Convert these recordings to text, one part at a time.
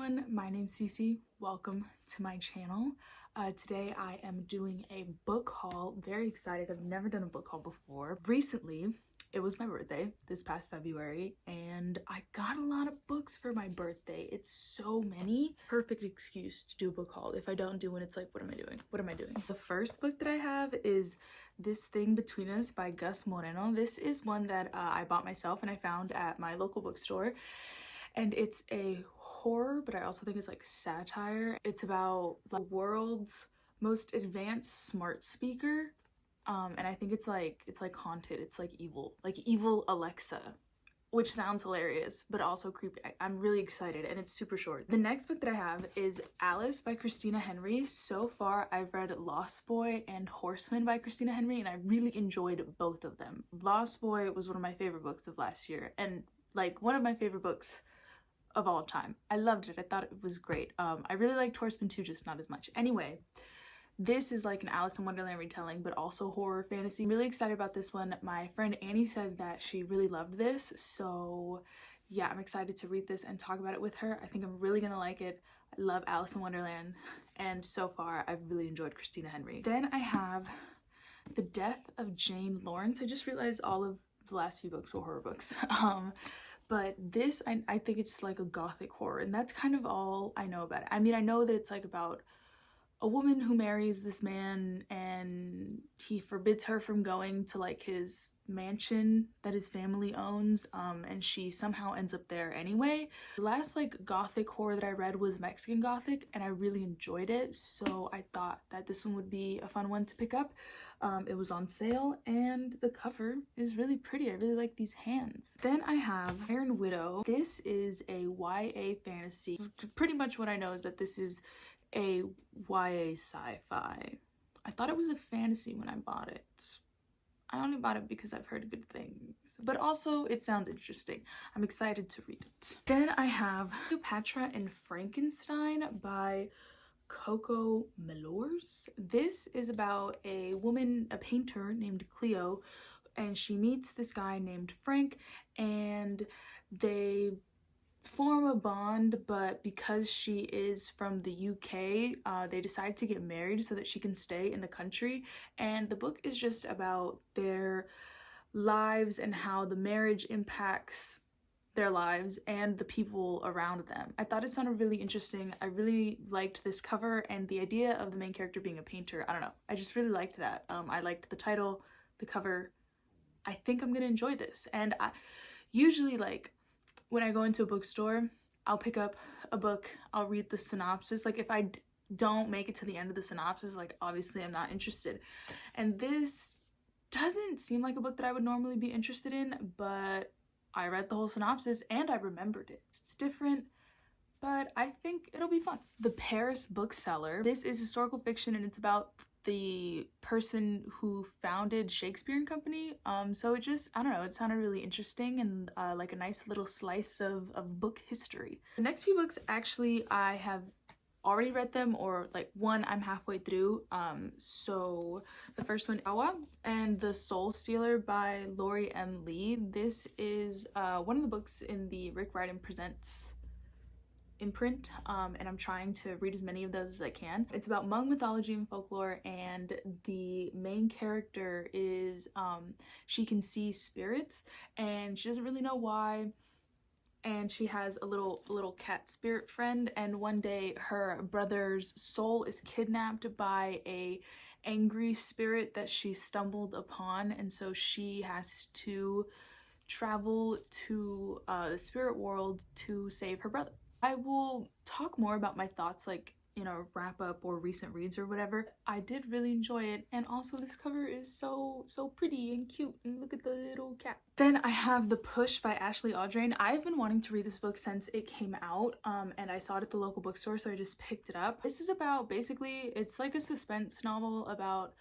everyone, my name's Cece. Welcome to my channel. Today I am doing a book haul. Very excited. I've never done a book haul before. Recently, it was my birthday this past February and I got a lot of books for my birthday. It's so many. Perfect excuse to do a book haul. If I don't do one, it's like, what am I doing? What am I doing? The first book that I have is This Thing Between Us by Gus Moreno. This is one that I bought myself and I found at my local bookstore. And it's a horror, but I also think it's like satire. It's about the world's most advanced smart speaker. And I think it's like haunted. It's like evil Alexa, which sounds hilarious, but also creepy. I'm really excited and it's super short. The next book that I have is Alice by Christina Henry. So far, I've read Lost Boy and Horseman by Christina Henry, and I really enjoyed both of them. Lost Boy was one of my favorite books of last year, and like one of my favorite books of all time. I loved it. I thought it was great. I really liked Horseman too, just not as much. Anyway, this is like an Alice in Wonderland retelling, but also horror fantasy. I'm really excited about this one. My friend Annie said that she really loved this, so yeah, I'm excited to read this and talk about it with her. I think I'm really gonna like it. I love Alice in Wonderland, and so far I've really enjoyed Christina Henry. Then I have The Death of Jane Lawrence. I just realized all of the last few books were horror books. But this, I think it's like a gothic horror, and that's kind of all I know about it. I mean, I know that it's like about a woman who marries this man and he forbids her from going to like his mansion that his family owns, and she somehow ends up there anyway. The last like gothic horror that I read was Mexican Gothic, and I really enjoyed it, so I thought that this one would be a fun one to pick up. It was on sale and the cover is really pretty. I really like these hands. Then I have Iron Widow. This is a YA fantasy. Pretty much what I know is that this is a YA sci-fi. I thought it was a fantasy when I bought it. I only bought it because I've heard good things, but also it sounds interesting. I'm excited to read it. Then I have Cleopatra and Frankenstein by Coco Melors. This is about a woman, a painter named Cleo, and she meets this guy named Frank, and they form a bond, but because she is from the UK, they decide to get married so that she can stay in the country. And the book is just about their lives and how the marriage impacts their lives and the people around them. I thought it sounded really interesting. I really liked this cover and the idea of the main character being a painter. I don't know, I just really liked that. I liked the title, the cover. I think I'm gonna enjoy this. And I usually, like, when I go into a bookstore, I'll pick up a book, I'll read the synopsis. Like, if I don't make it to the end of the synopsis, like, obviously I'm not interested. And this doesn't seem like a book that I would normally be interested in, but I read the whole synopsis and I remembered it. It's different, but I think it'll be fun. The Paris Bookseller. This is historical fiction and it's about the person who founded Shakespeare and Company. So it just, I don't know, it sounded really interesting and like a nice little slice of book history. The next few books, actually, I have already read them, or like one I'm halfway through. So the first one, Awa and the Soul Stealer by Lori M. Lee. This is one of the books in the Rick Riordan Presents imprint, and I'm trying to read as many of those as I can. It's about Hmong mythology and folklore, and the main character is she can see spirits and she doesn't really know why, and she has a little cat spirit friend, and one day her brother's soul is kidnapped by a angry spirit that she stumbled upon, and so she has to travel to the spirit world to save her brother. I will talk more about my thoughts, like, you know, wrap up or recent reads or whatever. I did really enjoy it, and also this cover is so pretty and cute, and look at the little cat. Then I have The Push by Ashley Audrain. I've been wanting to read this book since it came out, and I saw it at the local bookstore, so I just picked it up. This is about, basically, it's like a suspense novel about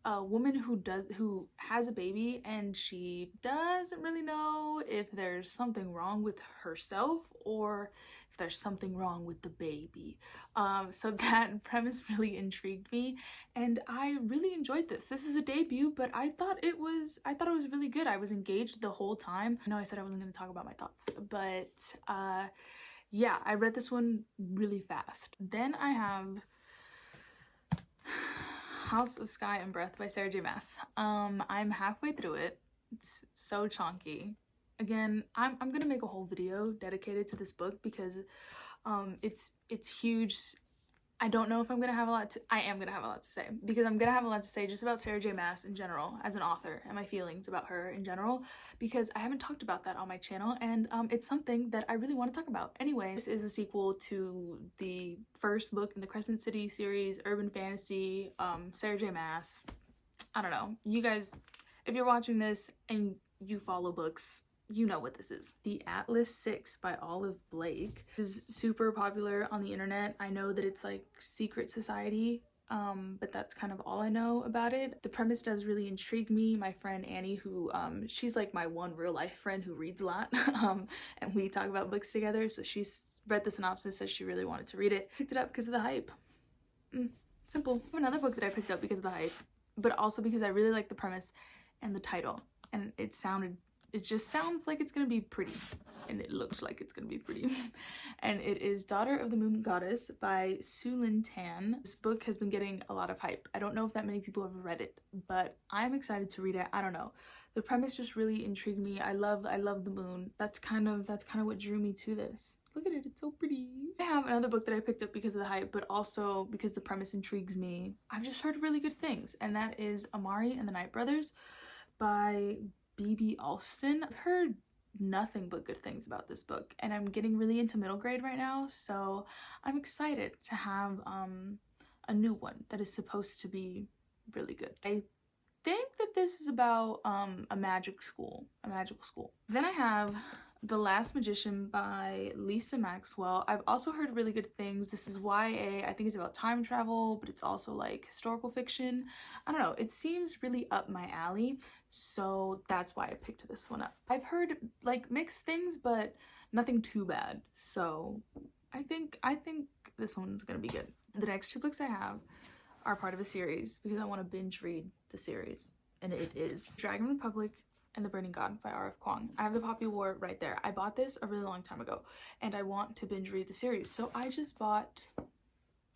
a woman who has a baby, and she doesn't really know if there's something wrong with herself or if there's something wrong with the baby. So that premise really intrigued me, and I really enjoyed this. This is a debut, but I thought it was really good. I was engaged the whole time. I know I said I wasn't going to talk about my thoughts, but yeah, I read this one really fast. Then I have House of Sky and Breath by Sarah J Maas. I'm halfway through it. It's so chunky. Again, I'm gonna make a whole video dedicated to this book because it's huge. I don't know if I'm gonna have a lot to, I am gonna have a lot to say because I'm gonna have a lot to say just about Sarah J Maas in general as an author and my feelings about her in general, because I haven't talked about that on my channel, and it's something that I really want to talk about. Anyway, this is a sequel to the first book in the Crescent City series, urban fantasy, Sarah J Maas. I don't know, you guys, if you're watching this and you follow books, you know what this is. The Atlas 6 by Olive Blake is super popular on the internet. I know that it's like secret society, but that's kind of all I know about it. The premise does really intrigue me. My friend Annie, who she's like my one real life friend who reads a lot, and we talk about books together, so she's read the synopsis, said she really wanted to read it. Picked it up because of the hype. Simple. I have another book that I picked up because of the hype, but also because I really like the premise and the title, and it just sounds like it's gonna be pretty, and it looks like it's gonna be pretty. And it is Daughter of the Moon Goddess by Su Lin Tan. This book has been getting a lot of hype. I don't know if that many people have read it, but I'm excited to read it. I don't know. The premise just really intrigued me. I love the moon. That's kind of what drew me to this. Look at it, it's so pretty. I have another book that I picked up because of the hype, but also because the premise intrigues me. I've just heard really good things, and that is Amari and the Night Brothers by B.B. Alston. I've heard nothing but good things about this book, and I'm getting really into middle grade right now, so I'm excited to have a new one that is supposed to be really good. I think that this is about a magical school. Then I have The Last Magician by Lisa Maxwell. I've also heard really good things. This is YA. I think it's about time travel, but it's also like historical fiction. I don't know, it seems really up my alley, so that's why I picked this one up. I've heard like mixed things, but nothing too bad, so I think this one's gonna be good. The next two books I have are part of a series because I want to binge read the series, and it is Dragon Republic and The Burning God by R.F. Kuang. I have the Poppy War right there. I bought this a really long time ago, and I want to binge read the series, so I just bought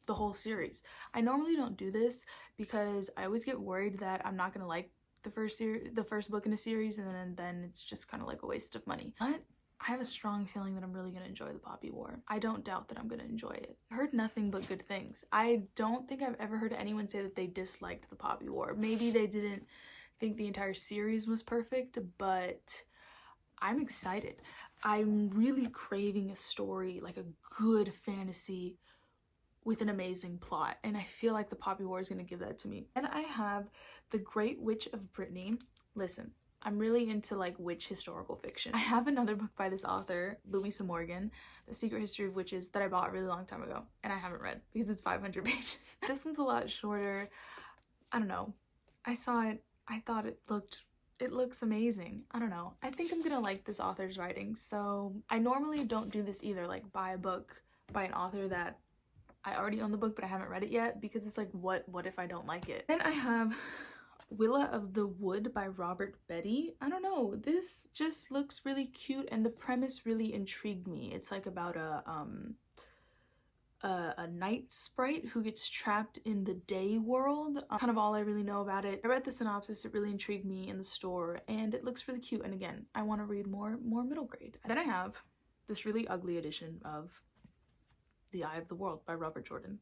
the whole series. I normally don't do this because I always get worried that I'm not gonna like the first book in a series, and then it's just kind of like a waste of money. But I have a strong feeling that I'm really gonna enjoy the Poppy War. I don't doubt that I'm gonna enjoy it. I heard nothing but good things. I don't think I've ever heard anyone say that they disliked the Poppy War. Maybe they didn't think the entire series was perfect, but I'm excited. I'm really craving a story, like a good fantasy with an amazing plot, and I feel like the Poppy War is gonna give that to me. And I have The Great Witch of Brittany. Listen, I'm really into like witch historical fiction. I have another book by this author, Louisa Morgan, The Secret History of Witches, that I bought a really long time ago and I haven't read because it's 500 pages. This one's a lot shorter. I don't know. I saw it, I thought it looks amazing. I don't know. I think I'm gonna like this author's writing. So I normally don't do this either, like buy a book by an author that I already own the book but I haven't read it yet, because it's like what if I don't like it. Then I have Willa of the Wood by Robert Betty. I don't know, this just looks really cute and the premise really intrigued me. It's like about a night sprite who gets trapped in the day world. Kind of all I really know about it. I read the synopsis, it really intrigued me in the store, and it looks really cute, and again, I want to read more middle grade. Then I have this really ugly edition of The Eye of the World by Robert Jordan.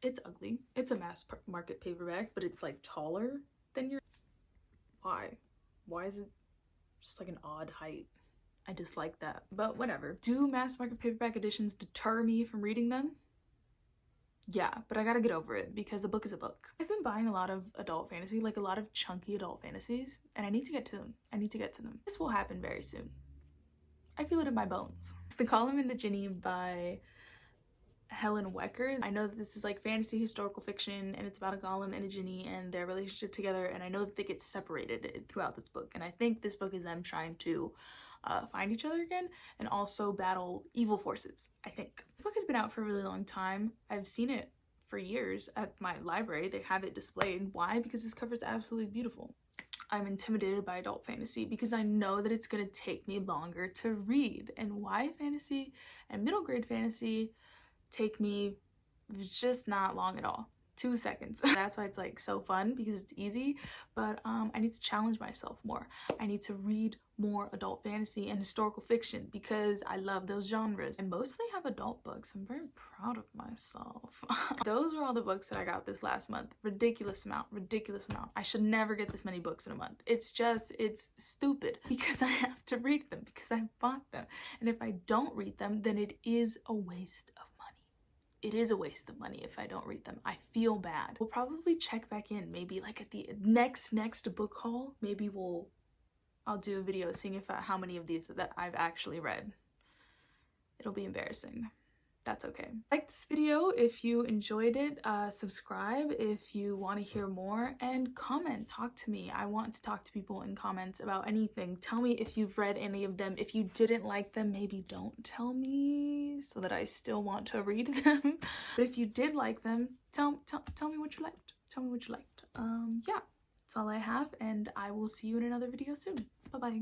It's ugly. It's a mass market paperback, but it's like taller than your... Why is it just like an odd height? I dislike that, but whatever. Do mass market paperback editions deter me from reading them? Yeah, but I gotta get over it because a book is a book. I've been buying a lot of adult fantasy, like a lot of chunky adult fantasies, and I need to get to them. This will happen very soon. I feel it in my bones. The Column and the Ginny by Helen Wecker. I know that this is like fantasy historical fiction, and it's about a golem and a genie and their relationship together, and I know that they get separated throughout this book, and I think this book is them trying to find each other again and also battle evil forces, I think. This book has been out for a really long time. I've seen it for years at my library. They have it displayed. Why? Because this cover is absolutely beautiful. I'm intimidated by adult fantasy because I know that it's gonna take me longer to read. And YA fantasy and middle grade fantasy take me just not long at all. 2 seconds. That's why it's like so fun, because it's easy, but I need to challenge myself more. I need to read more adult fantasy and historical fiction because I love those genres. I mostly have adult books. I'm very proud of myself. Those are all the books that I got this last month. Ridiculous amount, ridiculous amount. I should never get this many books in a month. It's stupid because I have to read them because I bought them. And if I don't read them, then it is a waste of money. It is a waste of money if I don't read them. I feel bad. We'll probably check back in maybe like at the next book haul. Maybe I'll do a video seeing how many of these that I've actually read. It'll be embarrassing. That's okay. Like this video if you enjoyed it, subscribe if you want to hear more, and comment, talk to me. I want to talk to people in comments about anything. Tell me if you've read any of them. If you didn't like them, maybe don't tell me so that I still want to read them. But if you did like them, tell me what you liked. Tell me what you liked. Yeah, that's all I have, and I will see you in another video soon. Bye-bye.